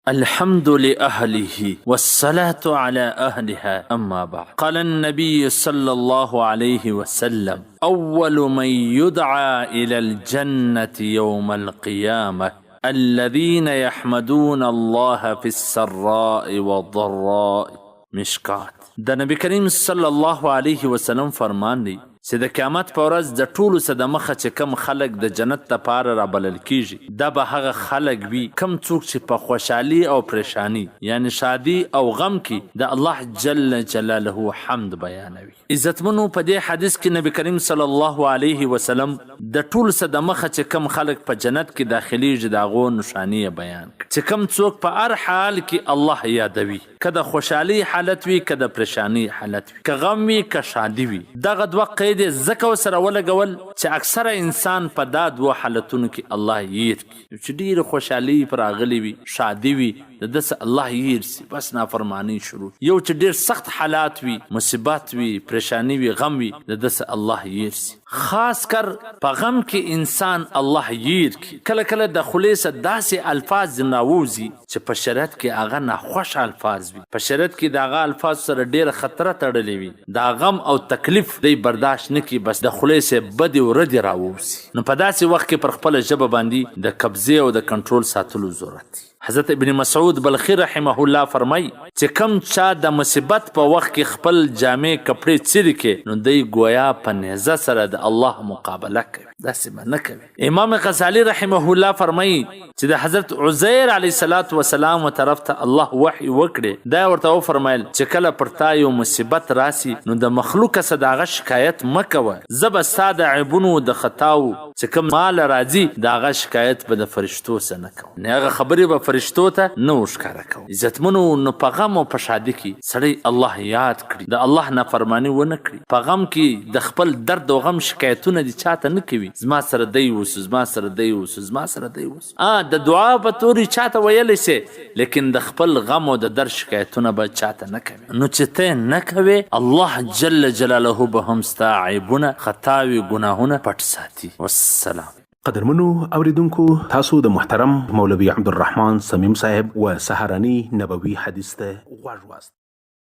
الحمد لأهله والصلاة على أهلها أما بعد. قال النبي صلى الله عليه وسلم: أول من يدعى إلى الجنة يوم القيامة الذين يحمدون الله في السراء والضراء. مشکات. د نبی کریم صلی الله علیه وسلم فرمان دی چې د قیامت په ورځ د ټولو څه د مخه چې کم خلک د جنت لپاره رابلل کیږي، دا به هغه خلک وي کم څوک چې په خوشحالي او پریشانی یعنی شادي او غم کې د الله جل جلاله حمد بیانوي. عزتمنو، په دې حدیث کې نبی کریم صلی الله علیه وسلم د ټولو څه د مخه چې کم خلک په جنت کې داخليږي د هغو نښانې بیان کړي چې کم څوک په هر حال کې الله یادوي، که د خوشحالي حالت وي که د پریشانی حالت وي، که غم وي که شادي وي. دغه دوه قید زکه سره ولګول چې اکثره انسان په دا دوه حالتونو کې الله ییر کړي، چې ډېره خوشحالي پر راغلې وي، شادي وي، د داسې الله ییر سي، بس نافرمانی شروع. یو چې ډېر سخت حالات وي، مصیبت وي، پریشانی وي، غم وي، د داسې الله ییر سي. خاص کر په غم کې انسان الله ییر کړي. کله کله د خولې څخه داسې الفاظ راووځي چې په شریعت کې هغه ناخوښ الفاظ وي، په شریعت کې د هغه الفاظ سره ډېره خطره تړلې وي، دا غم او تکلیف دی برداشت نه کړي، بس د خولې څخه بدې او ردې راووځي. نو په داسې وخت کې پر خپله ژبه باندې د قبضې او د کنټرول ساتلو ضرورت دی. حضرت ابن مسعود بلخی رحمه الله فرمای چې کم چا د مصیبت په وخت کې خپل جامې کپړې څیرې کې، نو دی گویا په نیزه سره د الله مقابله کوي، داسې به نه کوي. امام غزالی رحمه الله فرمای چې د حضرت عزیر علیه السلام طرف ته الله وحی وکړي، دا ورته وفرمایل چې کله پر تا یو مصیبت راسي نو د مخلوق څخه د هغه شکایت مه کوه، زه به ستا د عیبونو د خطاو چې کوم مال راځي د هغه شکایت به د فرشتو څخه نه کوم، نه هغه خبرې به فرشتو ته نه ښکاره کوم. عزتمنو، نو په غم او په شادي کې سړی الله یاد کړي، د الله نافرماني ونه کړي. په غم کې د خپل درد او غم شکایتونه دي چاته نه کوي، زما سره دی اوس، زما سره دی اوس، زما سره دی اوس. د دعا په توري چاته ویلی سي، لیکن د خپل غم او د درد شکایتونه به چاته نه کوي. نو چې ته نه کوي، الله جل جلاله به هم ستا عیبونه، خطاوي، ګناهونه پټ ساتي. والسلام. قدرمنو اوریدونکو، تاسو د محترم مولوي عبدالرحمن صمیم صاحب و سهارنی نبوي حدیث ته غوږ واست.